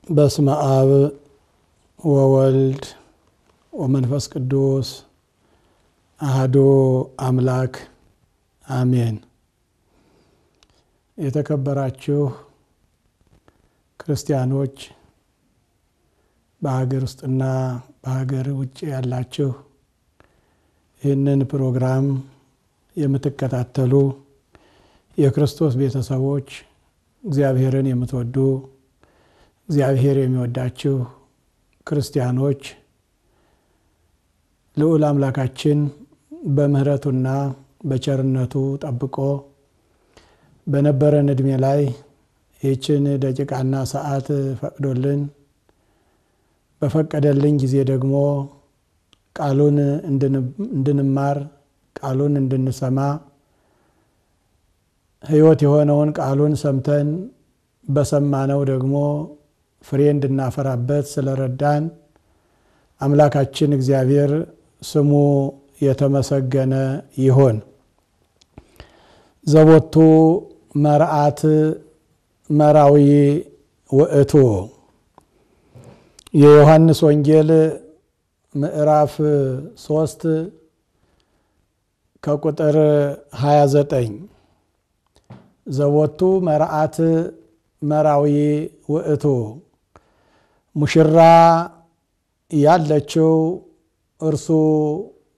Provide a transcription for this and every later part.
በስመ አብ ወወልድ ወመንፈስ ቅዱስ አሐዱ አምላክ አሜን። የተከበራችሁ ክርስቲያኖች በሀገር ውስጥና በሀገር ውጭ ያላችሁ ይህንን ፕሮግራም የምትከታተሉ የክርስቶስ ቤተሰቦች እግዚአብሔርን የምትወዱ እግዚአብሔር የሚወዳችሁ ክርስቲያኖች ልዑል አምላካችን በምህረቱና በቸርነቱ ጠብቆ በነበረን እድሜ ላይ ይህችን ደቂቃና ሰዓት ፈቅዶልን በፈቀደልን ጊዜ ደግሞ ቃሉን እንድንማር ቃሉን እንድንሰማ ሕይወት የሆነውን ቃሉን ሰምተን በሰማነው ደግሞ ፍሬ እንድናፈራበት ስለረዳን አምላካችን እግዚአብሔር ስሙ የተመሰገነ ይሁን። ዘቦቱ መርዓት መራዊ ውእቱ የዮሐንስ ወንጌል ምዕራፍ 3 ከቁጥር 29 ዘቦቱ መርዓት መራዊ ውእቱ ሙሽራ ያለችው እርሱ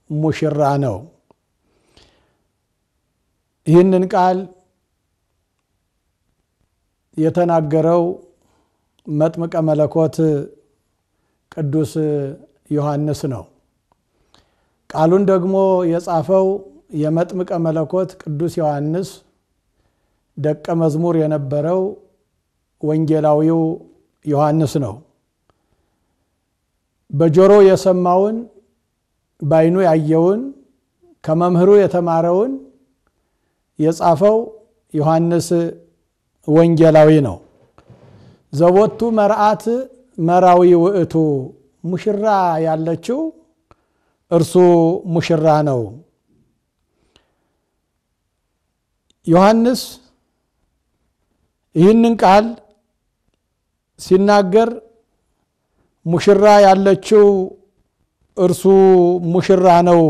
ሙሽራ ነው። ይህንን ቃል የተናገረው መጥምቀ መለኮት ቅዱስ ዮሐንስ ነው። ቃሉን ደግሞ የጻፈው የመጥምቀ መለኮት ቅዱስ ዮሐንስ ደቀ መዝሙር የነበረው ወንጌላዊው ዮሐንስ ነው። በጆሮ የሰማውን በዓይኑ ያየውን ከመምህሩ የተማረውን የጻፈው ዮሐንስ ወንጌላዊ ነው። ዘቦቱ መርዓት መራዊ ውእቱ ሙሽራ ያለችው እርሱ ሙሽራ ነው። ዮሐንስ ይህንን ቃል ሲናገር ሙሽራ ያለችው እርሱ ሙሽራ ነው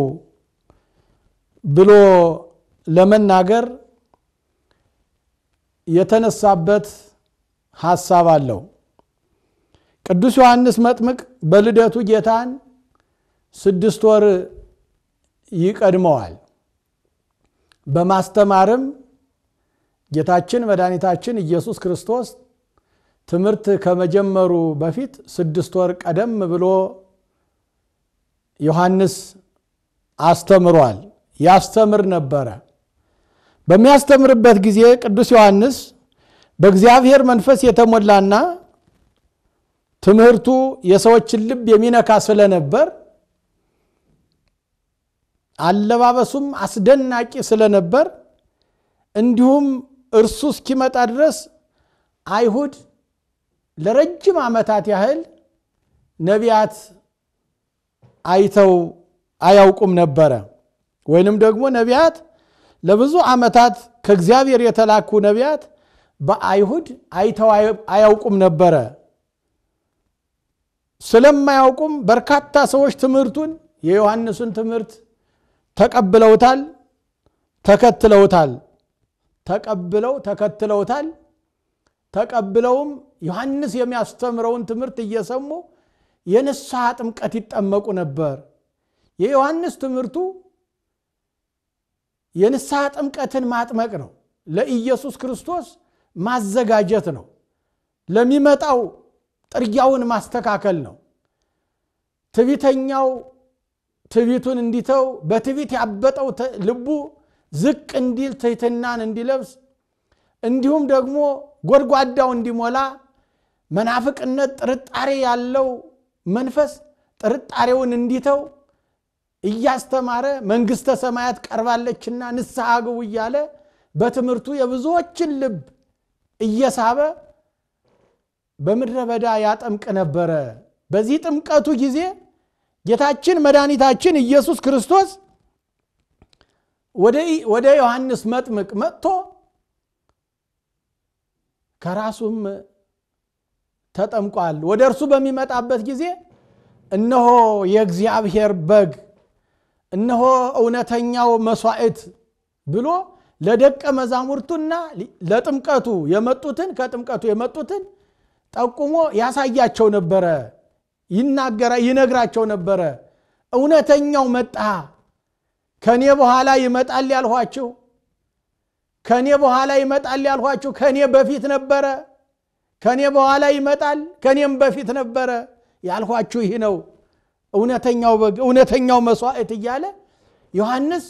ብሎ ለመናገር የተነሳበት ሐሳብ አለው። ቅዱስ ዮሐንስ መጥምቅ በልደቱ ጌታን 6 ወር ይቀድመዋል። በማስተማርም ጌታችን መድኃኒታችን ኢየሱስ ክርስቶስ ትምህርት ከመጀመሩ በፊት 6 ወር ቀደም ብሎ ዮሐንስ አስተምሯል። ያስተምር ነበረ። በሚያስተምርበት ጊዜ ቅዱስ ዮሐንስ በእግዚአብሔር መንፈስ የተሞላና ትምህርቱ የሰዎችን ልብ የሚነካ ስለነበር አለባበሱም አስደናቂ ስለነበር እንዲሁም እርሱ እስኪመጣ ድረስ አይሁድ ለረጅም ዓመታት ያህል ነቢያት አይተው አያውቁም ነበረ። ወይንም ደግሞ ነቢያት ለብዙ ዓመታት ከእግዚአብሔር የተላኩ ነቢያት በአይሁድ አይተው አያውቁም ነበረ። ስለማያውቁም በርካታ ሰዎች ትምህርቱን የዮሐንስን ትምህርት ተቀብለውታል፣ ተከትለውታል። ተቀብለውም ዮሐንስ የሚያስተምረውን ትምህርት እየሰሙ የንስሐ ጥምቀት ይጠመቁ ነበር። የዮሐንስ ትምህርቱ የንስሐ ጥምቀትን ማጥመቅ ነው። ለኢየሱስ ክርስቶስ ማዘጋጀት ነው። ለሚመጣው ጥርጊያውን ማስተካከል ነው። ትዕቢተኛው ትዕቢቱን እንዲተው በትዕቢት ያበጠው ልቡ ዝቅ እንዲል ትሕትናን እንዲለብስ እንዲሁም ደግሞ ጎድጓዳው እንዲሞላ መናፍቅነት ጥርጣሬ ያለው መንፈስ ጥርጣሬውን እንዲተው እያስተማረ መንግስተ ሰማያት ቀርባለችና ንስሐ ግቡ እያለ በትምህርቱ የብዙዎችን ልብ እየሳበ በምድረ በዳ ያጠምቅ ነበር። በዚህ ጥምቀቱ ጊዜ ጌታችን መድኃኒታችን ኢየሱስ ክርስቶስ ወደ ዮሐንስ መጥምቅ መጥቶ ከራሱም ተጠምቋል። ወደ እርሱ በሚመጣበት ጊዜ እነሆ የእግዚአብሔር በግ እነሆ እውነተኛው መስዋዕት ብሎ ለደቀ መዛሙርቱና ለጥምቀቱ የመጡትን ከጥምቀቱ የመጡትን ጠቁሞ ያሳያቸው ነበር። ይነግራቸው ነበር። እውነተኛው መጣ፣ ከኔ በኋላ ይመጣል ያልኋችሁ ከኔ በኋላ ይመጣል ያልኋችሁ ከኔ በፊት ነበር፣ ከኔ በኋላ ይመጣል ከኔም በፊት ነበር ያልኋችሁ ይህ ነው እውነተኛው በግ እውነተኛው መስዋዕት እያለ ዮሐንስ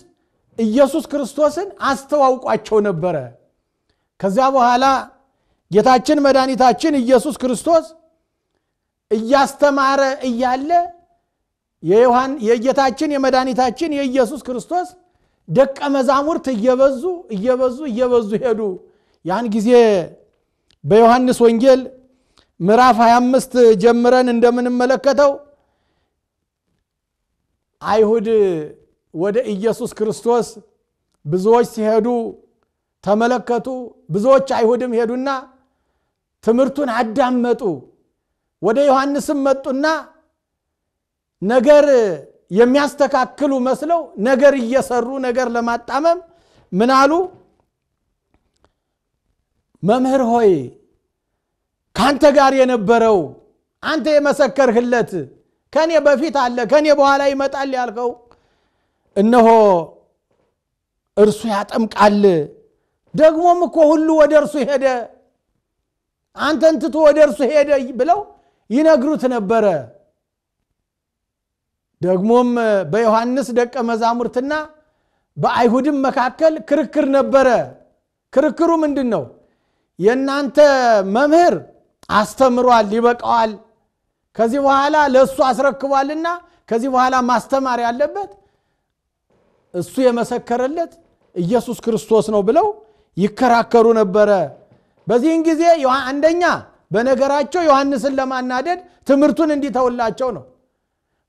ኢየሱስ ክርስቶስን አስተዋውቋቸው ነበር። ከዛ በኋላ ጌታችን መድኃኒታችን ኢየሱስ ክርስቶስ እያስተማረ እያለ የጌታችን የመድኃኒታችን የኢየሱስ ክርስቶስ ደቀ መዛሙርት እየበዙ ሄዱ። ያን ጊዜ በዮሐንስ ወንጌል ምዕራፍ 25 ጀምረን እንደምንመለከተው አይሁድ ወደ ኢየሱስ ክርስቶስ ብዙዎች ሲሄዱ ተመለከቱ። ብዙዎች አይሁድም ሄዱና ትምህርቱን አዳመጡ። ወደ ዮሐንስም መጡና ነገር የሚያስተካክሉ መስለው ነገር እየሰሩ ነገር ለማጣመም ምን አሉ? መምህር ሆይ ካንተ ጋር የነበረው አንተ የመሰከርህለት ከኔ በፊት አለ ከኔ በኋላ ይመጣል ያልከው እነሆ እርሱ ያጠምቃል፣ ደግሞም እኮ ሁሉ ወደ እርሱ ሄደ፣ አንተን ትቶ ወደ እርሱ ሄደ ብለው ይነግሩት ነበር። ደግሞም በዮሐንስ ደቀ መዛሙርትና በአይሁድም መካከል ክርክር ነበረ። ክርክሩ ምንድነው? የናንተ መምህር አስተምሯል ይበቃዋል፣ ከዚህ በኋላ ለሱ አስረክቧልና ከዚህ በኋላ ማስተማር ያለበት እሱ የመሰከረለት ኢየሱስ ክርስቶስ ነው ብለው ይከራከሩ ነበር። በዚህን ጊዜ አንደኛ በነገራቸው ዮሐንስን ለማናደድ ትምህርቱን እንዲተውላቸው ነው።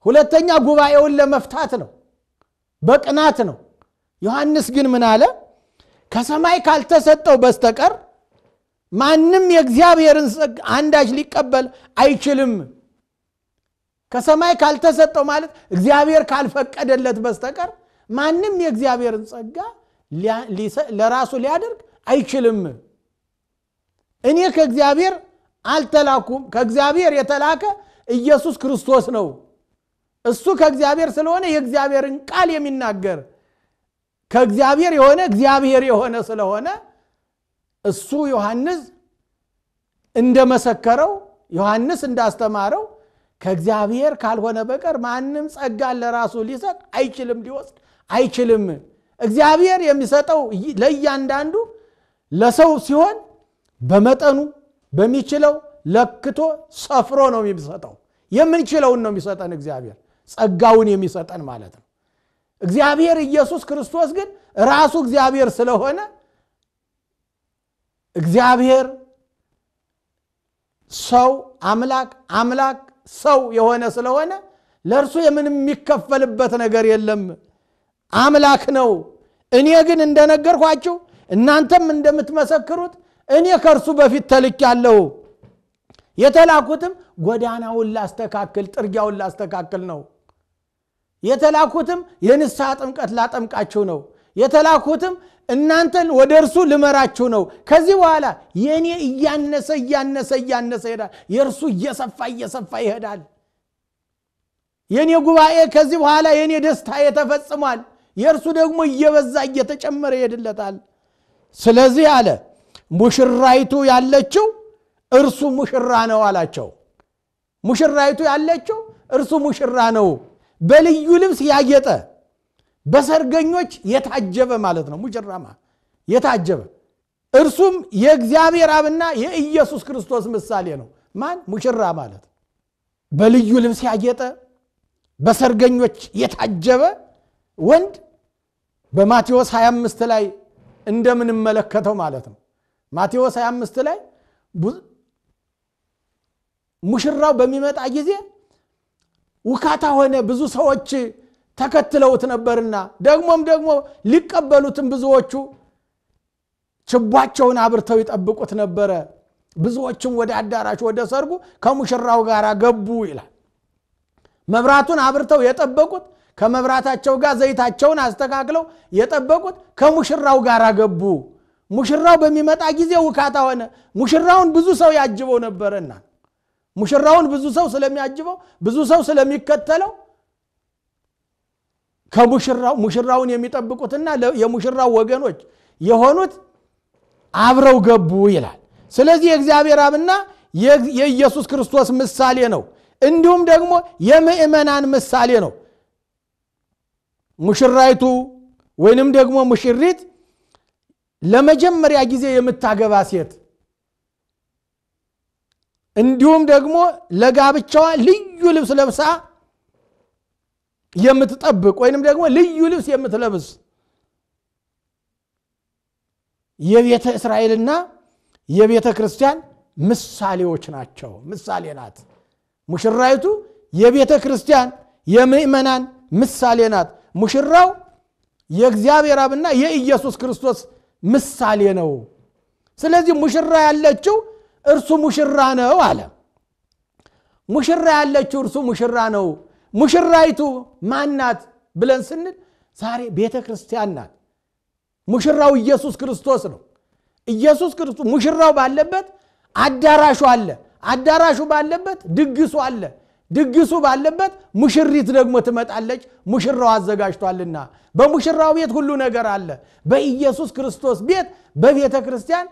ሁለተኛ ጉባኤውን ለመፍታት ነው፣ በቅናት ነው። ዮሐንስ ግን ምን አለ? ከሰማይ ካልተሰጠው በስተቀር ማንም የእግዚአብሔርን ጸጋ አንዳች ሊቀበል አይችልም። ከሰማይ ካልተሰጠው ማለት እግዚአብሔር ካልፈቀደለት በስተቀር ማንም የእግዚአብሔርን ጸጋ ለራሱ ሊያደርግ አይችልም። እኔ ከእግዚአብሔር አልተላኩም፣ ከእግዚአብሔር የተላከ ኢየሱስ ክርስቶስ ነው። እሱ ከእግዚአብሔር ስለሆነ የእግዚአብሔርን ቃል የሚናገር ከእግዚአብሔር የሆነ እግዚአብሔር የሆነ ስለሆነ እሱ ዮሐንስ እንደመሰከረው ዮሐንስ እንዳስተማረው ከእግዚአብሔር ካልሆነ በቀር ማንም ጸጋ ለራሱ ሊሰጥ አይችልም፣ ሊወስድ አይችልም። እግዚአብሔር የሚሰጠው ለእያንዳንዱ ለሰው ሲሆን በመጠኑ በሚችለው ለክቶ ሰፍሮ ነው የሚሰጠው። የምንችለውን ነው የሚሰጠን እግዚአብሔር፣ ጸጋውን የሚሰጠን ማለት ነው። እግዚአብሔር ኢየሱስ ክርስቶስ ግን ራሱ እግዚአብሔር ስለሆነ እግዚአብሔር ሰው አምላክ ሰው የሆነ ስለሆነ ለእርሱ የምንም የሚከፈልበት ነገር የለም። አምላክ ነው። እኔ ግን እንደነገርኳችሁ እናንተም እንደምትመሰክሩት እኔ ከእርሱ በፊት ተልኬአለሁ። የተላኩትም ጎዳናውን ላስተካክል ጥርጊያውን ላስተካክል ነው። የተላኩትም የንስሐ ጥምቀት ላጠምቃችሁ ነው። የተላኩትም እናንተን ወደ እርሱ ልመራችሁ ነው። ከዚህ በኋላ የኔ እያነሰ ይሄዳል፣ የእርሱ እየሰፋ ይሄዳል። የኔ ጉባኤ ከዚህ በኋላ የኔ ደስታ የተፈጽሟል፣ የእርሱ ደግሞ እየበዛ እየተጨመረ ይሄድለታል። ስለዚህ አለ ሙሽራይቱ ያለችው እርሱ ሙሽራ ነው አላቸው። ሙሽራይቱ ያለችው እርሱ ሙሽራ ነው። በልዩ ልብስ ያጌጠ በሰርገኞች የታጀበ ማለት ነው ሙሽራማ የታጀበ እርሱም የእግዚአብሔር አብና የኢየሱስ ክርስቶስ ምሳሌ ነው ማን ሙሽራ ማለት በልዩ ልብስ ያጌጠ በሰርገኞች የታጀበ ወንድ በማቴዎስ 25 ላይ እንደምንመለከተው ማለት ነው ማቴዎስ 25 ላይ ሙሽራው በሚመጣ ጊዜ ውካታ ሆነ ብዙ ሰዎች ተከትለውት ነበርና ደግሞ ሊቀበሉትም ብዙዎቹ ችባቸውን አብርተው ይጠብቁት ነበር ብዙዎችም ወደ አዳራሽ ወደ ሰርጉ ከሙሽራው ጋር ገቡ ይላል መብራቱን አብርተው የጠበቁት ከመብራታቸው ጋር ዘይታቸውን አስተካክለው የጠበቁት ከሙሽራው ጋር ገቡ ሙሽራው በሚመጣ ጊዜ ውካታ ሆነ ሙሽራውን ብዙ ሰው ያጅበው ነበርና ሙሽራውን ብዙ ሰው ስለሚያጅበው ብዙ ሰው ስለሚከተለው ሙሽራውን የሚጠብቁትና የሙሽራው ወገኖች የሆኑት አብረው ገቡ ይላል ስለዚህ የእግዚአብሔር አብና የኢየሱስ ክርስቶስ ምሳሌ ነው እንዲሁም ደግሞ የምእመናን ምሳሌ ነው ሙሽራይቱ ወይንም ደግሞ ሙሽሪት ለመጀመሪያ ጊዜ የምታገባ ሴት እንዲሁም ደግሞ ለጋብቻዋ ልዩ ልብስ ለብሳ የምትጠብቅ ወይንም ደግሞ ልዩ ልብስ የምትለብስ የቤተ እስራኤልና የቤተ ክርስቲያን ምሳሌዎች ናቸው ምሳሌ ናት ሙሽራይቱ የቤተ ክርስቲያን የምእመናን ምሳሌ ናት ሙሽራው የእግዚአብሔር አብና የኢየሱስ ክርስቶስ ምሳሌ ነው ስለዚህ ሙሽራ ያለችው እርሱ ሙሽራ ነው አለ ሙሽራ ያለችው እርሱ ሙሽራ ነው ሙሽራይቱ ማናት ብለን ስንል ዛሬ ቤተ ክርስቲያን ናት ሙሽራው ኢየሱስ ክርስቶስ ነው ኢየሱስ ክርስቶስ ሙሽራው ባለበት አዳራሹ አለ አዳራሹ ባለበት ድግሱ አለ ድግሱ ባለበት ሙሽሪት ደግሞ ትመጣለች ሙሽራው አዘጋጅቷልና በሙሽራው ቤት ሁሉ ነገር አለ በኢየሱስ ክርስቶስ ቤት በቤተ ክርስቲያን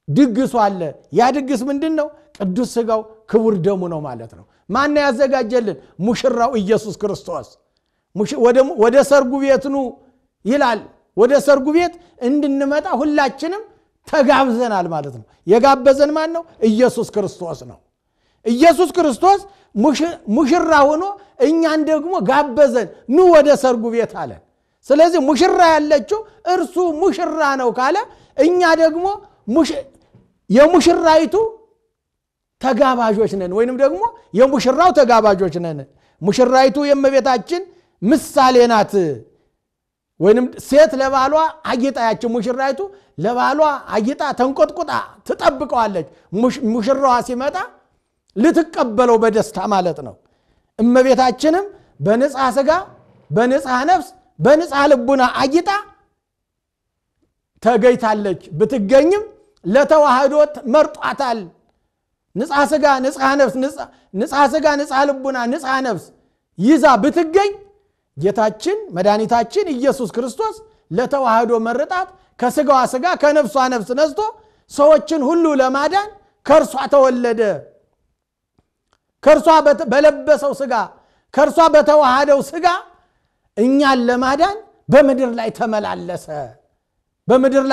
ድግሱ አለ ያ ድግስ ምንድነው ቅዱስ ሥጋው ክቡር ደሙ ነው ማለት ነው ማን ያዘጋጀልን ሙሽራው ኢየሱስ ክርስቶስ ወደ ሰርጉ ቤት ኑ ይላል ወደ ሰርጉ ቤት እንድንመጣ ሁላችንም ተጋብዘናል ማለት ነው የጋበዘን ማን ነው ኢየሱስ ክርስቶስ ነው ኢየሱስ ክርስቶስ ሙሽራ ሆኖ እኛን ደግሞ ጋበዘን ኑ ወደ ሰርጉ ቤት አለ ስለዚህ ሙሽራ ያለችው እርሱ ሙሽራ ነው ካለ እኛ ደግሞ የሙሽራይቱ ተጋባዦች ነን ወይንም ደግሞ የሙሽራው ተጋባዦች ነን ሙሽራይቱ የእመቤታችን ምሳሌ ናት ወይንም ሴት ለባሏ አጊጣ ያቺ ሙሽራይቱ ለባሏ አጊጣ ተንቆጥቁጣ ትጠብቀዋለች ሙሽራዋ ሲመጣ ልትቀበለው በደስታ ማለት ነው እመቤታችንም በንጻ ሥጋ በንጻ ነፍስ በንጻ ልቡና አጊጣ ተገይታለች ብትገኝም ለተዋህዶ መርጧታል ንጻ ሥጋ ንጻ ነፍስ ንጻ ሥጋ ንጻ ልቡና ንጻ ነፍስ ይዛ ብትገኝ ጌታችን መድኃኒታችን ኢየሱስ ክርስቶስ ለተዋህዶ መረጣት ከሥጋዋ ሥጋ ከነፍሷ ነፍስ ነስቶ ሰዎችን ሁሉ ለማዳን ከርሷ ተወለደ ከርሷ በለበሰው ሥጋ ከርሷ በተዋህደው ሥጋ እኛን ለማዳን በመድር ላይ ተመላለሰ በመድር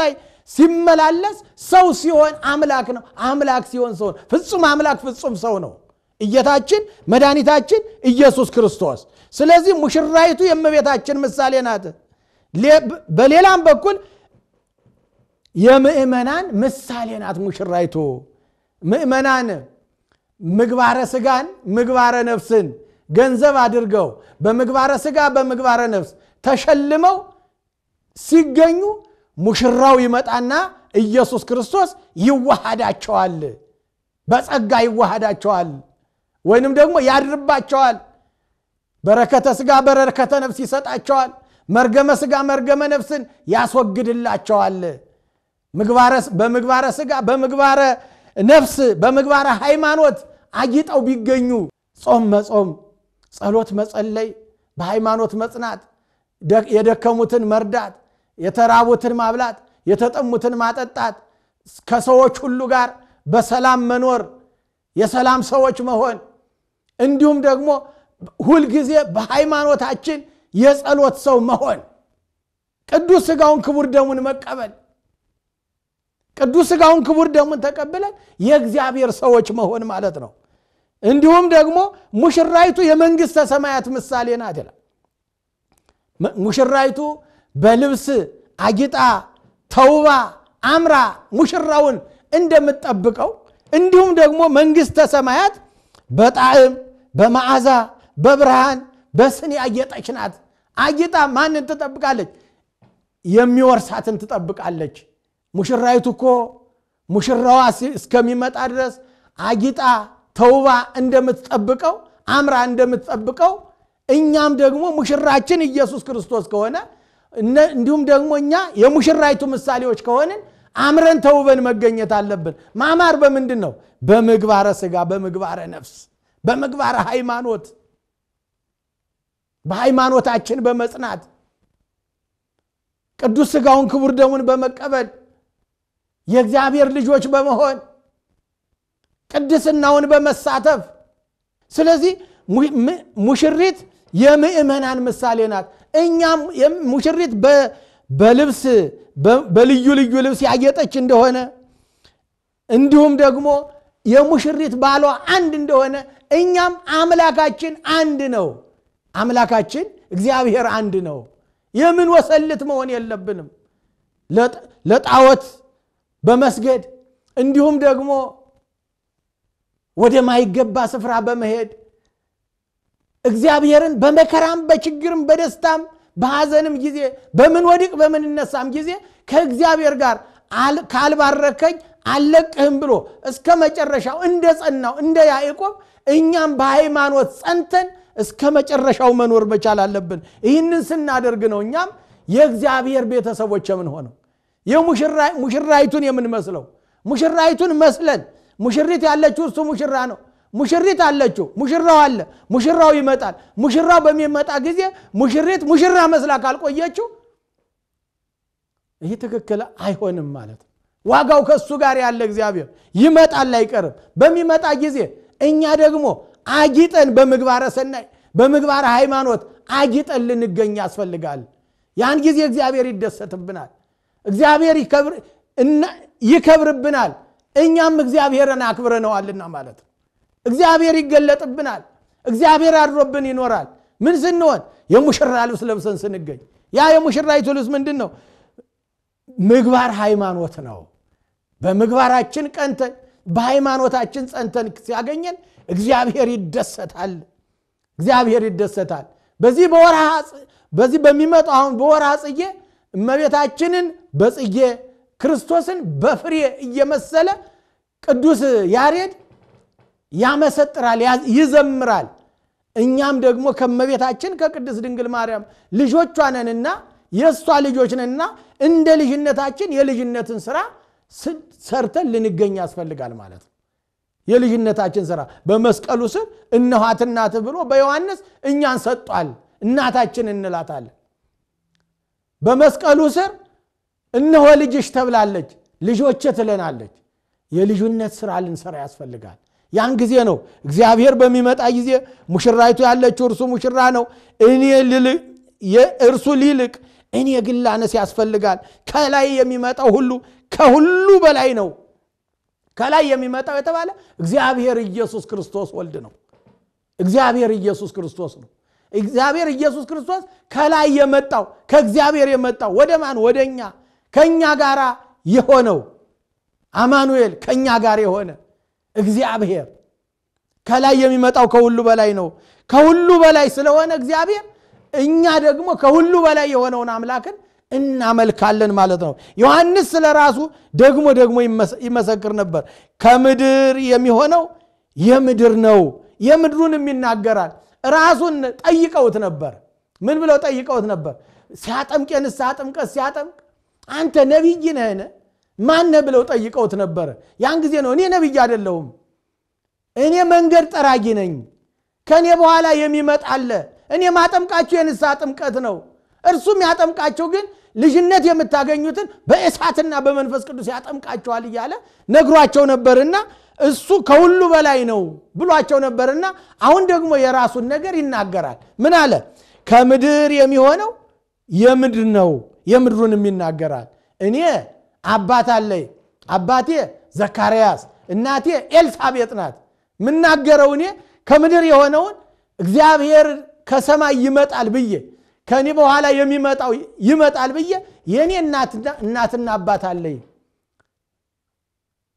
ላይ ሲመላለስ ሰው ሲሆን አምላክ ነው አምላክ ሲሆን ሰው ፍጹም አምላክ ፍጹም ሰው ነው ጌታችን መድኃኒታችን ኢየሱስ ክርስቶስ ስለዚህ ሙሽራይቱ የእመቤታችን ምሳሌ ናት በሌላም በኩል የምእመናን ምሳሌ ናት ሙሽራይቱ ምእመናን ምግባረ ሥጋን ምግባረ ነፍስን ገንዘብ አድርገው በምግባረ ሥጋ በምግባረ ነፍስ ተሸልመው ሲገኙ ሙሽራው ይመጣና ኢየሱስ ክርስቶስ ይዋሃዳቸዋል በጸጋ ይዋሃዳቸዋል ወይንም ደግሞ ያድርባቸዋል በረከተ ሥጋ በረከተ ነፍስ ይሰጣቸዋል መርገመ ሥጋ መርገመ ነፍስን ያስወግድላቸዋል በምግባረ ሥጋ በምግባረ ነፍስ በምግባረ ሃይማኖት አጊጠው ቢገኙ ጾም መጾም ጸሎት መጸለይ በሃይማኖት መጽናት የደከሙትን መርዳት የተራቡትን ማብላት የተጠሙትን ማጠጣት ከሰዎች ሁሉ ጋር በሰላም መኖር የሰላም ሰዎች መሆን እንዲሁም ደግሞ ሁል ጊዜ በሃይማኖታችን የጸሎት ሰው መሆን ቅዱስ ሥጋውን ክቡር ደሙን መቀበል ቅዱስ ሥጋውን ክቡር ደሙን ተቀበለን የእግዚአብሔር ሰዎች መሆን ማለት ነው እንዲሁም ደግሞ ሙሽራይቱ የመንግስተ ሰማያት ምሳሌ ናት ይላል ሙሽራይቱ በልብስ አጊጣ ተውባ አምራ ሙሽራውን እንደምትጠብቀው እንዲሁም ደግሞ መንግስተ ሰማያት በጣዕም በመዓዛ በብርሃን በስኒ አጌጠች ናት አጊጣ ማንን ትጠብቃለች የሚወርሳትን ትጠብቃለች ሙሽራይቱ እኮ ሙሽራዋ እስከሚመጣ ድረስ አጊጣ ተውባ እንደምትጠብቀው አምራ እንደምትጠብቀው እኛም ደግሞ ሙሽራችን ኢየሱስ ክርስቶስ ከሆነ እንዲሁም ደግሞ እኛ የሙሽራይቱ ምሳሌዎች ከሆነን አምረን ተውበን መገኘት አለብን ማማር በምንድነው በምግባረ ሥጋ በምግባረ ነፍስ በምግባረ ሃይማኖት በሃይማኖታችን በመጽናት ቅዱስ ሥጋውን ክቡር ደሙን በመቀበል የእግዚአብሔር ልጆች በመሆን ቅድስናውን በመሳተፍ ስለዚህ ሙሽሪት የምእመናን ምሳሌ ናት እኛም ሙሽሪት በልብስ በልዩ ልዩ ልብስ ያጌጠች እንደሆነ እንዲሁም ደግሞ የሙሽሪት ባሏ አንድ እንደሆነ እኛም አምላካችን አንድ ነው አምላካችን እግዚአብሔር አንድ ነው የምን ወሰልት መሆን የለብንም ለጣዖት በመስገድ እንዲሁም ደግሞ ወደ ማይገባ ስፍራ በመሄድ እግዚአብሔርን በመከራም በችግርም በደስታም በሐዘንም ጊዜ በምን ወድቅ በምን እነሳም ጊዜ ከእግዚአብሔር ጋር ካልባረከኝ አለቅህም ብሎ እስከ መጨረሻው እንደጸናው እንደ ያዕቆብ እኛም በሃይማኖት ጸንተን እስከ መጨረሻው መኖር መቻል አለብን ይህንን ስናደርግ ነው እኛም የእግዚአብሔር ቤተሰቦች ምን ሆነው የሙሽራይቱን የምንመስለው ሙሽራይቱን መስለን ሙሽሪት ያለችው እሱ ሙሽራ ነው ሙሽሪት አለችው ሙሽራው አለ ሙሽራው ይመጣል ሙሽራው በሚመጣ ጊዜ ሙሽሪት ሙሽራ መስላ ካልቆየችው ይሄ ትክክል አይሆንም ማለት ዋጋው ከሱ ጋር ያለ እግዚአብሔር ይመጣል አይቀርም በሚመጣ ጊዜ እኛ ደግሞ አጊጠን በምግባረ ሰናይ በምግባረ ሃይማኖት አጊጠን ልንገኝ ያስፈልጋል ያን ጊዜ እግዚአብሔር ይደሰትብናል እግዚአብሔር ይከብርብናል እኛም እግዚአብሔርን አክብረነዋልና ማለት እግዚአብሔር ይገለጥብናል እግዚአብሔር አድሮብን ይኖራል ምን ስንሆን የሙሽራ ልብስ ለብሰን ስንገኝ ያ የሙሽራይቱ ልብስ ምንድነው ምግባር ሃይማኖት ነው በምግባራችን ቀንተን በሃይማኖታችን ጸንተን ሲያገኘን እግዚአብሔር ይደሰታል በዚህ በሚመጣው በወርሃ ጽጌ እመቤታችንን በጽጌ ክርስቶስን በፍሬ እየመሰለ ቅዱስ ያሬድ ያመሰጥራል ይዘምራል እኛም ደግሞ ከመቤታችን ከቅድስት ድንግል ማርያም ልጆቿ ነንና የሷ ልጆች ነንና እንደ ልጅነታችን የልጅነትን ሥራ ሰርተን ልንገኝ ያስፈልጋል ማለት ነው የልጅነታችን ሥራ በመስቀሉ ስር እነኋት እናት ብሎ በዮሐንስ እኛን ሰጧል እናታችን እንላታለን በመስቀሉ ስር እነሆ ልጅሽ ተብላለች ልጆቼ ትለናለች የልጅነት ሥራ ልንሰራ ያስፈልጋል ያን ጊዜ ነው እግዚአብሔር በሚመጣ ጊዜ ሙሽራይቱ ያለችው እርሱ ሙሽራ ነው እርሱ ሊልቅ እኔ ግን ላነስ ያስፈልጋል ከላይ የሚመጣው ሁሉ ከሁሉ በላይ ነው ከላይ የሚመጣው የተባለ እግዚአብሔር ኢየሱስ ክርስቶስ ወልድ ነው እግዚአብሔር ኢየሱስ ክርስቶስ ነው እግዚአብሔር ኢየሱስ ክርስቶስ ከላይ የመጣው ከእግዚአብሔር የመጣው ወደማን ወደኛ ከኛ ጋራ የሆነው አማኑኤል ከኛ ጋር የሆነ እግዚአብሔር ከላይ የሚመጣው ከሁሉ በላይ ነው ከሁሉ በላይ ስለሆነ እግዚአብሔር እኛ ደግሞ ከሁሉ በላይ የሆነውን አምላክን እናመልካለን ማለት ነው ዮሐንስ ስለራሱ ደግሞ ይመሰክር ነበር ከምድር የሚሆነው የምድር ነው የምድሩንም ይናገራል ራሱን ጠይቀውት ነበር ምን ብለው ጠይቀውት ነበር ሲያጠምቅ የንስሐ ጥምቀት ሲያጠምቅ አንተ ነብይ ነህን ማን ነህ ብለው ጠይቀውት ነበር ያን ጊዜ ነው እኔ ነብይ አይደለሁም እኔ መንገድ ጠራጊ ነኝ ከኔ በኋላ የሚመጣ አለ እኔ ማጠምቃቸው የንስሐ ጥምቀት ነው እርሱም ያጠምቃቸው ግን ልጅነት የምታገኙትን በእሳትና በመንፈስ ቅዱስ ያጠምቃቸዋል እያለ ነግሯቸው ነበርና እሱ ከሁሉ በላይ ነው ብሏቸው ነበርና አሁን ደግሞ የራሱን ነገር ይናገራል ምን አለ ከምድር የሚሆነው የምድር ነው የምድሩንም ይናገራል እኔ አባት አለኝ አባቴ ዘካርያስ እናቴ ኤልሳቤጥ ናት ምናገረው እኔ ከምድር የሆነውን እግዚአብሔር ከሰማይ ይመጣል ብዬ ከኔ በኋላ የሚመጣው ይመጣል ብዬ የኔ እናትና አባት አለኝ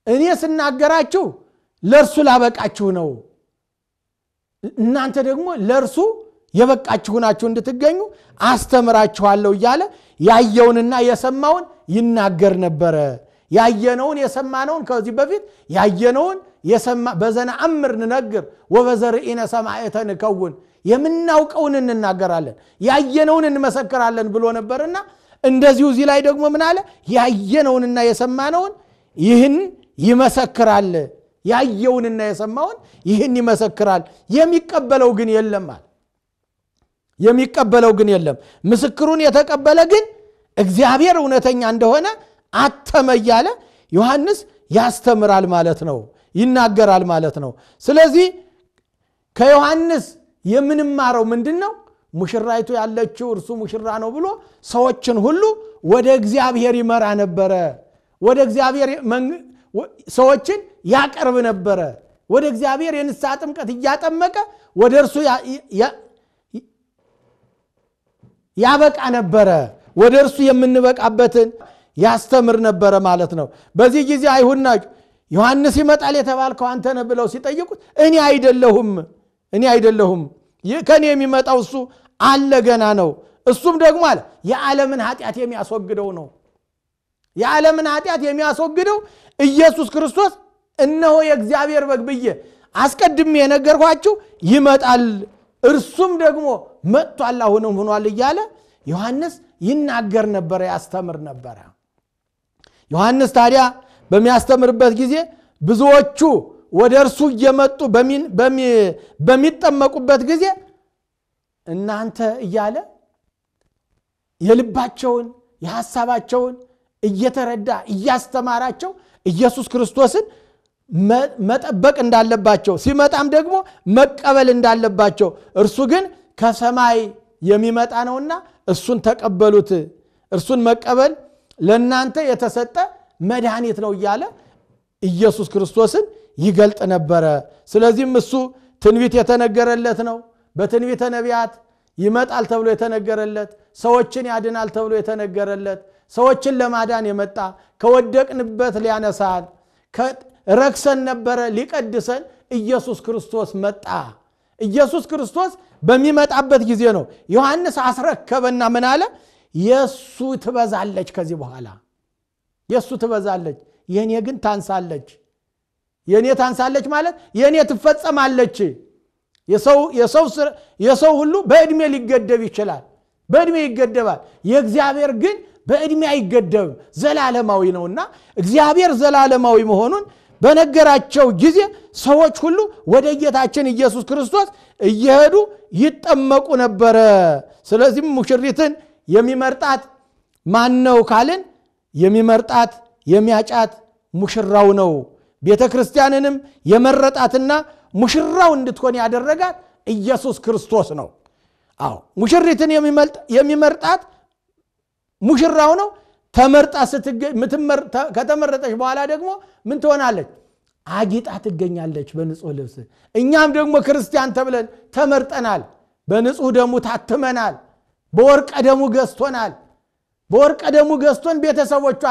እኔ ስናገራችሁ ለርሱ ላበቃችሁ ነው እናንተ ደግሞ ለርሱ የበቃችሁ ናችሁ እንድትገኙ አስተምራችኋለሁ እያለ ያየውንና የሰማውን ይናገር ነበር ያየነውን የሰማነውን ከዚህ በፊት ያየነውን የሰማ በዘና አምር ንነግር ወበዘርኢነ ሰማዕተን ከውን የምናውቀውን እንናገራለን ያየነውን እንመሰክራለን ብሎ ነበርና እንደዚሁ እዚህ ላይ ደግሞ ምን አለ ያየነውንና የሰማነውን ይህን ይመሰክራል ያየውንና የሰማውን ይህን ይመሰክራል የሚቀበለው ግን የለም ማለት የሚቀበለው ግን የለም ምስክሩን የተቀበለ ግን እግዚአብሔር እውነተኛ እንደሆነ አተመያለ ዮሐንስ ያስተምራል ማለት ነው ይናገራል ማለት ነው ስለዚህ ከዮሐንስ የምንማረው ምንድነው ሙሽራይቱ ያለችው እርሱ ሙሽራ ነው ብሎ ሰዎችን ሁሉ ወደ እግዚአብሔር ይመራ ነበር ወደ እግዚአብሔር ሰዎችን ያቀርብ ነበር ወደ እግዚአብሔር የንስሐ ጥምቀት ያጠመቀ ወደ እርሱ ያበቃ ነበር ወደ እርሱ የምንበቃበትን ያስተምር ነበር ማለት ነው በዚህ ጊዜ አይሁድና ዮሐንስ ይመጣል የተባልከው አንተ ነህ ብለው ሲጠይቁት እኔ አይደለሁም ከኔ የሚመጣው እሱ አለ ገና ነው እሱም ደግሞ አለ የዓለምን ኃጢአት የሚያስወግደው ነው የዓለምን ኃጢአት የሚያስወግደው ኢየሱስ ክርስቶስ እነሆ የእግዚአብሔር በግ ብዬ አስቀድሜ የነገርኳችሁ ይመጣል እርሱም ደግሞ መጥቷል አሁንም ሆኗል እያለ ዮሐንስ ይናገር ነበር ያስተምር ነበር ዮሐንስ ታዲያ በሚያስተምርበት ጊዜ ብዙዎቹ ወደ እርሱ እየመጡ በሚጠመቁበት ጊዜ እናንተ እያለ የልባቸውን የሐሳባቸውን እየተረዳ እያስተማራቸው ኢየሱስ ክርስቶስን መጠበቅ እንዳለባቸው ሲመጣም ደግሞ መቀበል እንዳለባቸው እርሱ ግን ከሰማይ የሚመጣ ነውና እሱን ተቀበሉት እርሱን መቀበል ለእናንተ የተሰጠ መድኃኒት ነው እያለ ኢየሱስ ክርስቶስን ይገልጥ ነበር ስለዚህም እሱ ትንቢት የተነገረለት ነው በትንቢተ ነቢያት ይመጣል ተብሎ የተነገረለት ሰዎችን ያድናል ተብሎ የተነገረለት ሰዎችን ለማዳን የመጣ ከወደቅንበት ሊያነሳን ረክሰን ነበር ሊቀድሰን ኢየሱስ ክርስቶስ መጣ ኢየሱስ ክርስቶስ በሚመጣበት ጊዜ ነው ዮሐንስ አስረከበና ምን አለ የሱ ትበዛለች ከዚህ በኋላ የሱ ትበዛለች የኔ ግን ታንሳለች የኔ ታንሳለች ማለት የኔ ትፈጸማለች የሰው ሁሉ በእድሜ ሊገደብ ይችላል በእድሜ ይገደባል የእግዚአብሔር ግን በእድሜ አይገደብም ዘላለማዊ ነውና እግዚአብሔር ዘላለማዊ መሆኑን በነገራቸው ጊዜ ሰዎች ሁሉ ወደ ጌታችን ኢየሱስ ክርስቶስ እየሄዱ ይጠመቁ ነበር ስለዚህ ሙሽሪትን የሚመርጣት ማን ነው ካልን የሚመርጣት የሚያጫት ሙሽራው ነው ቤተክርስቲያንንም የመረጣትና ሙሽራው እንድትሆን ያደረጋት ኢየሱስ ክርስቶስ ነው አዎ ሙሽሪትን የሚመርጣት ሙሽራው ነው ተመርጣ ከተመረጠች በኋላ ደግሞ ምን ትሆናለች አጊጣ ትገኛለች በንጹህ ልብስ እኛም ደግሞ ክርስቲያን ተብለን ተመርጠናል በንጹህ ደሙ ታትመናል በወርቀ ደሙ ገዝቶናል በወርቀ ደሙ ገዝቶን ቤተሰቦቹ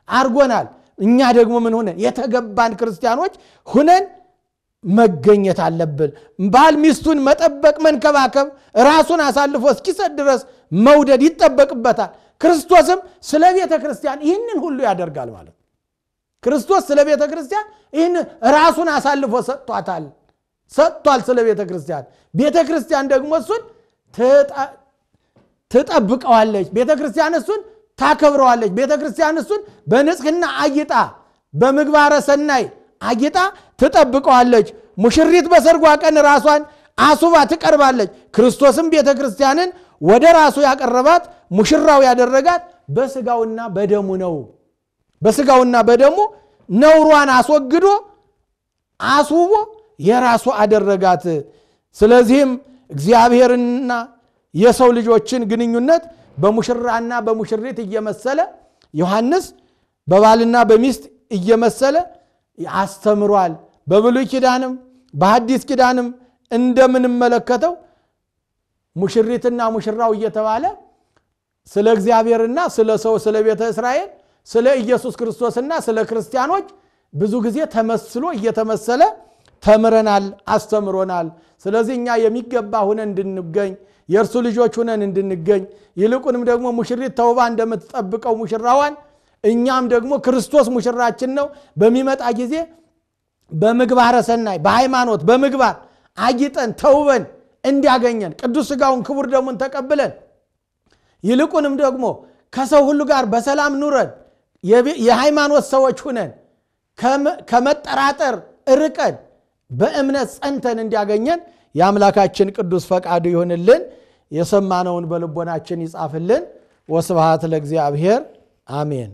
አርጎናል እኛ ደግሞ ምን ሆነን የተገባን ክርስቲያኖች ሆነን መገኘት አለብን ባል ሚስቱን መጠበቅ መንከባከብ ራሱን አሳልፎ እስኪሰጥ ድረስ መውደድ ይጠበቅበታል ክርስቶስም ስለ ቤተ ክርስቲያን ይህንን ሁሉ ያደርጋል ማለት ክርስቶስ ስለ ቤተ ክርስቲያን ይህን ራሱን አሳልፎ ሰጥቷል ስለ ቤተ ክርስቲያን ደግሞ እሱን ትጠብቀዋለች ቤተ ክርስቲያን እሱን ታከብረዋለች ቤተ ክርስቲያን እሱን በንጽህና አጊጣ በምግባረ ሰናይ አጊጣ ትጠብቀዋለች ሙሽሪት በሰርጓ ቀን ራሷን አሱባ ትቀርባለች ክርስቶስም ቤተክርስቲያንን ወደ ራሱ ያቀረባት ሙሽራው ያደረጋት በስጋውና በደሙ ነው በስጋውና በደሙ ነውሯን አስወግዶ አስውቦ የራሱ አደረጋት ስለዚህም እግዚአብሔርና የሰው ልጆችን ግንኙነት በሙሽራና በሙሽሪት እየመሰለ ዮሐንስ በባልና በሚስት እየመሰለ ያስተምሯል በብሉይ ኪዳንም በሐዲስ ኪዳንም እንደምንመለከተው ሙሽሪትና ሙሽራው እየተባለ ስለ እግዚአብሔርና ስለ ሰው ስለ ቤተ እስራኤል ስለ ኢየሱስ ክርስቶስና ስለ ክርስቲያኖች ብዙ ጊዜ ተመስሎ እየተመሰለ ተምረናል አስተምሮናል ስለዚህኛ የሚገባ ሆነን እንድንገኝ የእርሱ ልጆች ሆነን እንድንገኝ ይልቁንም ደግሞ ሙሽሪት ተውባ እንደምትጠብቀው ሙሽራዋን እኛም ደግሞ ክርስቶስ ሙሽራችን ነው በሚመጣ ጊዜ በምግባረ ሰናይ በሃይማኖት በምግባር አጊጠን ተውበን እንዲያገኘን ቅዱስ ሥጋውን ክቡር ደሙን ተቀብለን ይልቁንም ደግሞ ከሰው ሁሉ ጋር በሰላም ኑረን የሃይማኖት ሰዎች ሆነን ከመጠራጠር ርቀን በእምነት ጸንተን እንዲያገኘን የአምላካችን ቅዱስ ፈቃዱ ይሁንልን የሰማነውን በልቦናችን ይጻፍልን ወስብሐት ለእግዚአብሔር አሜን